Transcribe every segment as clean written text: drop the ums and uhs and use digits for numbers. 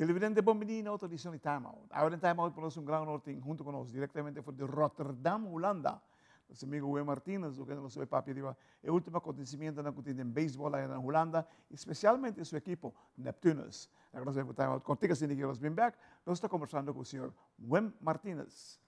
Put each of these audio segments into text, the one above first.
Televidente Bombini, audición y timeout. Ahora en timeout ponemos un gran norte junto con nosotros, directamente de Rotterdam, Holanda. Nosso amigo Wayne Martínez, o que não sabe papi, diva, é o último acontecimento na corrida em beisebol lá na Holanda, especialmente em sua equipe, Neptunus. Agora nós vamos botar contigo, assim, que nós bem back. Nós estamos conversando com o senhor Wayne Martínez.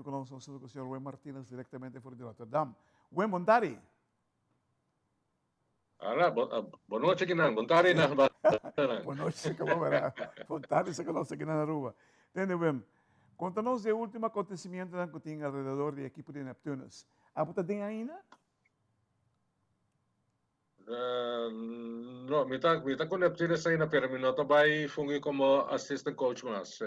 Conosco o senhor Wayne Martínez, diretamente de Rotterdam. Wayne, bom tarde. Boa noite, Kinan. Boa tarde, na. Boa noite, como verá. Boa tarde, se conosco aqui na rua. Entende, Wayne? Conta-nos o último acontecimento que tinha alrededor da equipe de Neptunus. A puta tem ainda? No, mita com Neptunus ainda, pero mi nota vai fungi como assistant coach mas.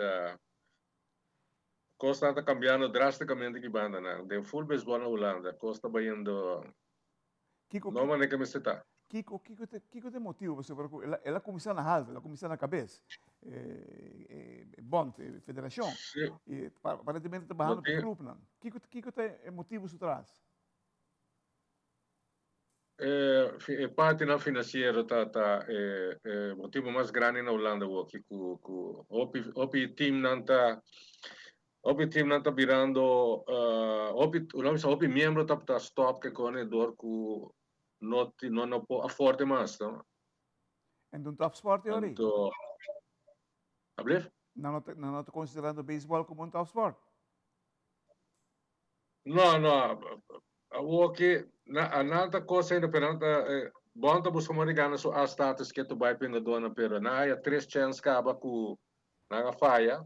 Costa está cambiando drasticamente que banda, né? De full baseball na Holanda. Costa vai indo. Não maneira que me está. Kiko tem motivo você para ela comissão na halva, ela comissão na cabeça, bond, federação, e aparentemente trabalhando para o clube, não? Kiko tem motivos atrás. Parte não financeiro motivo mais grande na Holanda o que o time não tá virando o membro tá stop que com dor que não pode afford mais, não? En doen topsport, Jori? Então, abrir? Não estou considerando o beisebol como um topsport. Não, o que nada coisa ainda perante bom tá buscando ganhar so a status que tu vai pinga dona pero na há 3 chances acaba com na falha.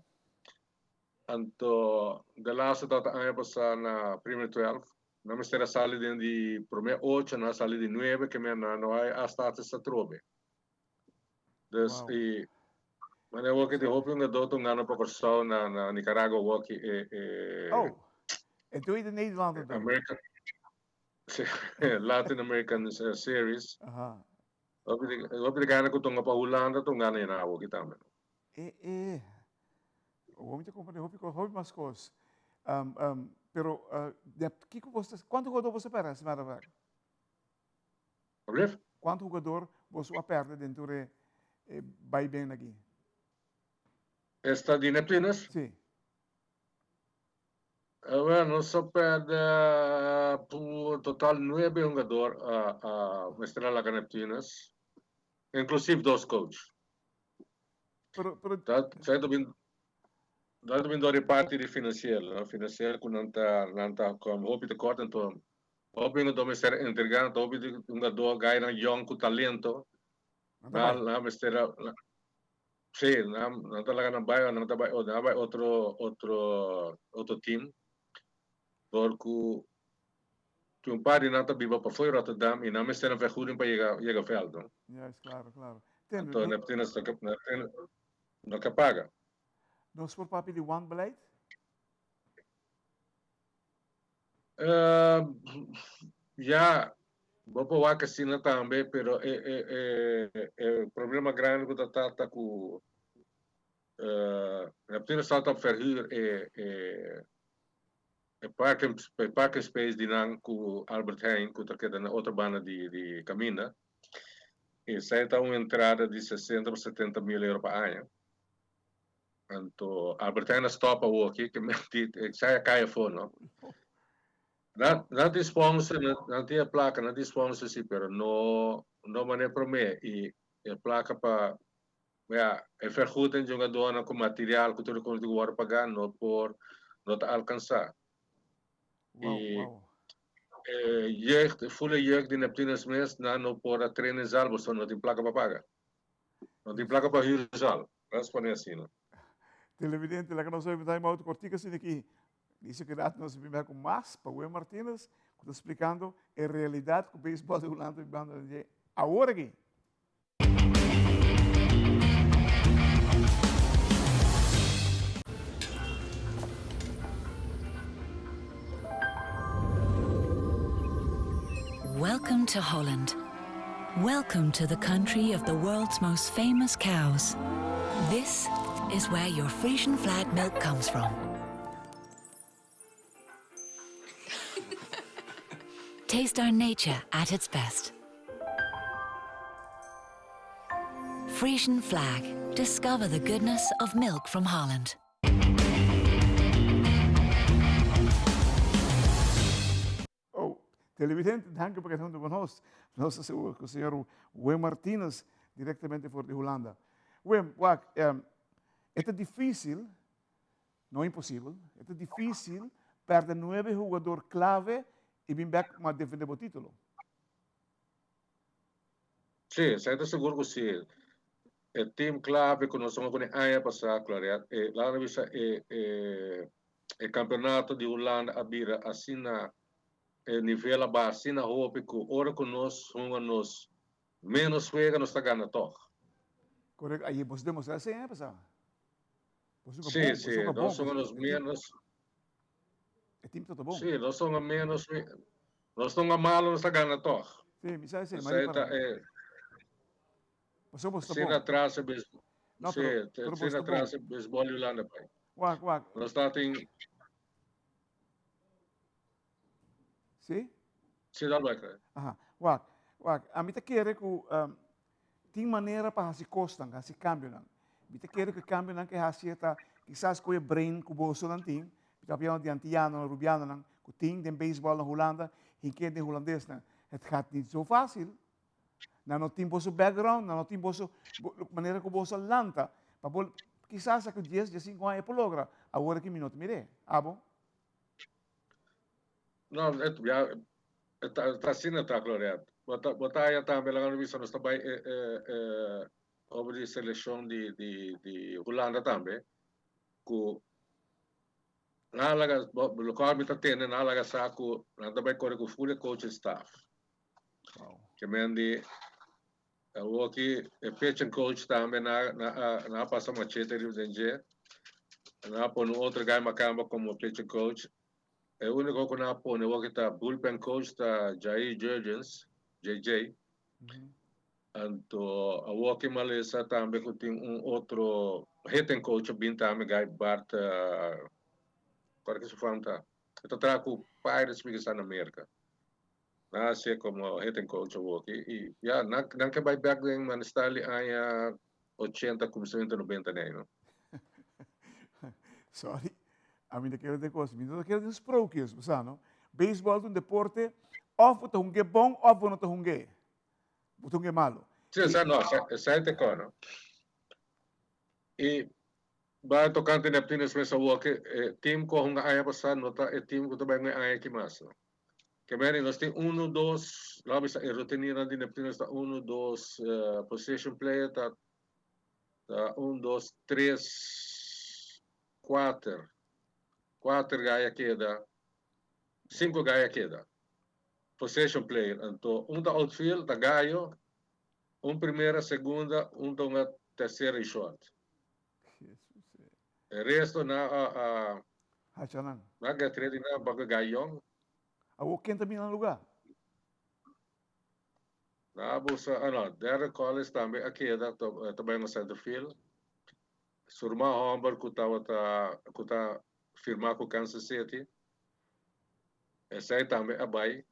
Então, de lá se trata a passar na primeira 12. Não me será salir de primeiro 8, não salir de 9 que me não há a status a trobe. Dus e mas eu que de hope um doutor ngano para pessoa na Nicarágua o que En doe je de Nederlander dan? American Latin American series. Aha. Hope de gana ko tunga pa Holanda tunga na inawo kita men. Vamos te comprar hope mais coisas. Pero quanto jogador você perde semana vaga? Quanto jogador você perde dentro de vai bem aqui? Esta de Neptunus? Sim. Bueno, só perde por total 9 jogador a mestrar lá Neptunus, inclusive 2 coaches. Dat ben door de parte de financieel. Financieel kunnen nanta kom hoop de kort en to. Hoop in de mister intergaan, hoop de un do gai na young com talento. Na mister sí, na talaga na bayo, na tabay o na bay otro team. Porque que um par de nata viva para fora Rotterdam e não me estão vergoeding para chegar veld. Ja, claro, claro. Então, não que paga. Nós por papi de one beleid? Já, vou para a China também, pero o problema grande que está com na primeira startup verhuur parking space die dan com Albert Heijn, com a outra banda de Camina, e sai tá uma entrada de 60 a 70 mil euros por ano. Então, Albert Heijn stopa o aqui, que sai a caia fora, não? Não tem sponsor, não tem a placa, não tem sponsor, sim, pero não maneira para mim. E a placa para é vergoeding jogador com material que tudo quando agora pagar não por não alcançar. Wow. Jeugd, volle jeugd die Neptunus mes não por treinar salvo, só não tem placa para pagar. Não tem placa para huur salvo. Responde assim, não? Televidente, lá que nós vamos dar uma outra cortica assim aqui. Disse que nós vimos com mais para o Martínez, que está explicando a realidade que o beisebol de Holanda e agora aqui. Welcome to Holland. Welcome to the country of the world's most famous cows. This is where your Frisian flag milk comes from. Taste our nature at its best. Frisian flag. Discover the goodness of milk from Holland. Televidente, danke por estar conosco. Nós com o senhor Wim Martínez, diretamente de Holanda. Wim, é difícil, não é impossível, é difícil perder 9 jogadores clave e vir back para defender o título. Sim, estou seguro que sim. O time clave que nós somos com a AIA passar, claro, lá na vista o campeonato de Holanda abira assim na nível abaixo, na roupa que ora que nós somos menos fuega nós está ganhando toch. Correto, aí você demonstra assim, é pessoal. Sim, nós somos menos. O time está bom. Sim, nós somos menos. Nós somos malos, nós está ganhando toch. Sim, me sabe assim, mas você está bom. Sim, atrás é beisebol. Não, sim, atrás é beisebol e Holanda, pai. Nós está tem. Sim? Sim, dá bem, cara. A mim te quer que tem maneira para se costam, se cambiam. Me te quer que cambiam que está quizás com o brain que o bolso não tem, porque piano de antiano, rubiano, que tem de beisebol na Holanda, e que é de holandês, het gaat niet zo fácil. Não tem bolso background, não tem bolso maneira que o bolso lanta. Quizás que 10, 5 anos por logra, agora que minuto mire, bom? Não, está assim, está claro. Botar aí também lá no visto nós também sobre seleção de Holanda também, que na laga local me está tendo na laga saco na também corre com full coach staff. Que mendi o aqui pitching coach também na passa machete de Zenje. Na põe outro guy macamba como pitching coach. O único que não põe o que está bullpen coach está Jay Jurgens, JJ. Então, o que malesa também que tem outro hitting coach bem também guy Bart, qual que se fala? Então trago o Pirates que está na América. Nasce como hitting coach o aqui e não que vai back then man está ali a 80 como 90 não. Sorry. A mim daquele de coisa, mim daquele de sprookjes, você não? Baseball é um deporte, ou você é bom, ou você não é bom. Você é malo. Sim, essa é tecono. E vai tocando em Neptunes mesa o que time com uma área passada, nota é time que também é área que mais. Que bem, nós tem 1, 2, lá bisa a rotina de Neptunes está 1, 2 position player, tá 1, 2, 3, 4 gaia queda, 5 gaia queda. possession player. Então, da outfield, da gaio, primeira, segunda, da terceira e short. O resto na Hachalan. na gatredi na baga gayong. O quem também no lugar? Na busa Derek Collins também aqui também no center field. Surma Homber kuta firmar com Kansas City. Essa aí também abai.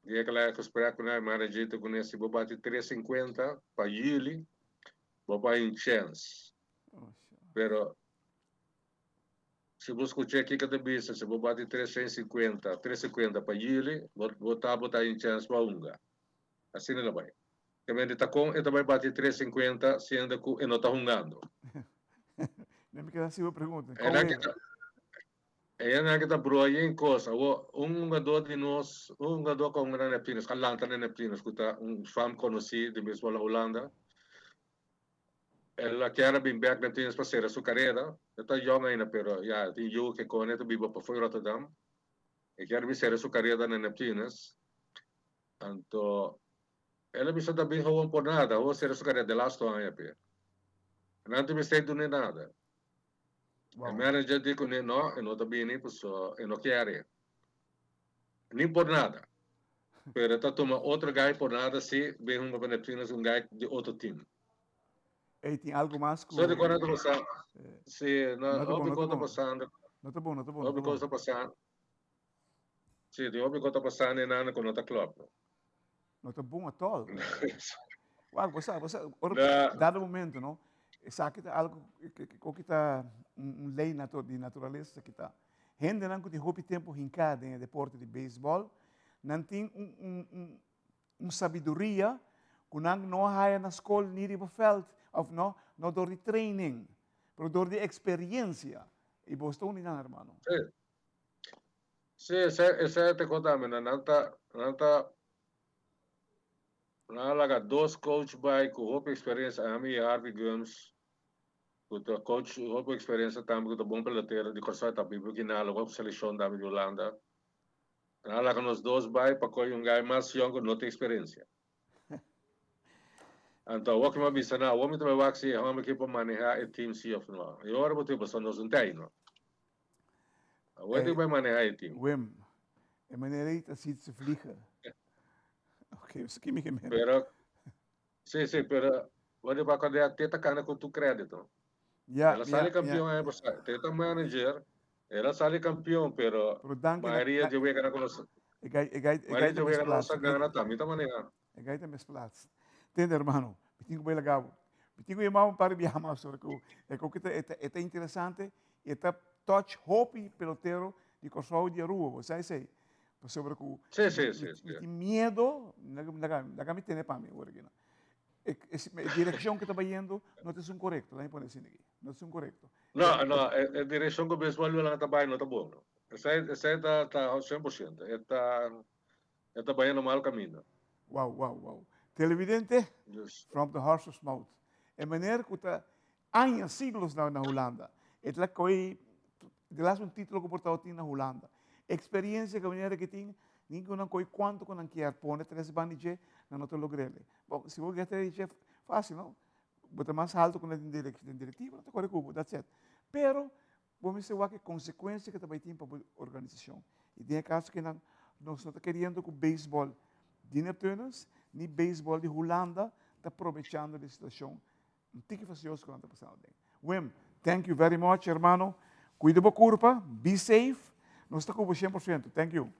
Dia que lá que esperar com a manager to conhece vou bater 350 para Yuli. Vou para em chance. Pero se você escutar aqui cada vez, se vou bater 350 para Yuli, vou botar em chance para Unga. Assim não vai. Também de Tacom, eu também bati 350, sendo que eu não estou jogando. Nem me queda assim uma pergunta. É que está broia em coisa. Jogador de nós, jogador com na Neptunes, Calanta na Neptunes, que está fam conhecido de beisebol na Holanda. Ela quer vir back Neptunes para ser a sua carreira. Está jovem ainda, pero já tem jogo que com ele vive para fora Rotterdam. E quer vir ser a sua carreira na Neptunes. Então ela bisa também não por nada, ou ser a sua carreira de last one aí. Não tem mistake nem nada. O manager diz que não também nem pessoa, não quer. Nem por nada. Pero está tomando outro guy por nada se vem uma Neptunes guy de outro time. E tem algo mais que... Só de quando está passando. Sim, não está passando. Não está bom. Não está passando. Sim, de óbvio que está passando e nada com outra clube. Não está bom at all. Uau, você, dado momento, não? Sabe que algo que está lei de natureza que está. Gente não tem hobby tempo hincado em deporte de beisebol, não tem sabedoria que não há na escola nem no feld, ou não dor de training, mas dor de experiência. E você está unindo, irmão. Sim, essa é a coisa, não está Nalaga dois coach by com roupa experiência a mim Harvey Gums com o coach roupa experiência também com o bom pelotero de corso tá bíblia que na logo seleção da Holanda. Nalaga nos dois by para coi guy mais young não tem experiência. Então o que me avisa na o homem também vai que a homem que para manejar o time se of não. E agora vou ter para nós não tem não. O que vai manejar o time? Wim, é maneira aí se flica. Ok, isso aqui me queima. Pero, sim, pero você vai quando a teta cana com tu crédito. Ela sai campeão aí, você teta manager, ela sai campeão, pero maioria de vez que conosco. Maioria de vez que nossa gana também tá maneira. É gaita mesplats. Entende, irmão? Pitinho bem legal. Pitinho irmão para viajar mais sobre que é interessante, é touch hope pelotero de corso de rua, você sei. Sobre que sim. Medo, não me tem para mim, a direção que está indo não é correto, não é por assim não é correto. Não, a direção que o beisebol não está bem, não está bom. Essa está 100%, está bem no mau caminho. Uau. Televidente, from the horse's mouth. É maneira que está há siglos na Holanda. É lá que de lá título que portava na Holanda. Experiência que a maneira que tem, ninguém não coi quanto que não quer pôr 3 bandidos na nota logrele. Bom, se você quer fácil, não? Bota mais alto com a diretiva, não está correto, that's it. Pero, vamos ver que consequência que também tem para a organização. E tem caso que nós não estamos querendo que o beisebol de Neptunes, nem beisebol de Holanda, está aproveitando a situação. Não tem que fazer isso que não está passando. Wim, thank you very much, hermano. Cuida da curva, be safe. Nós estamos com 100%. Thank you.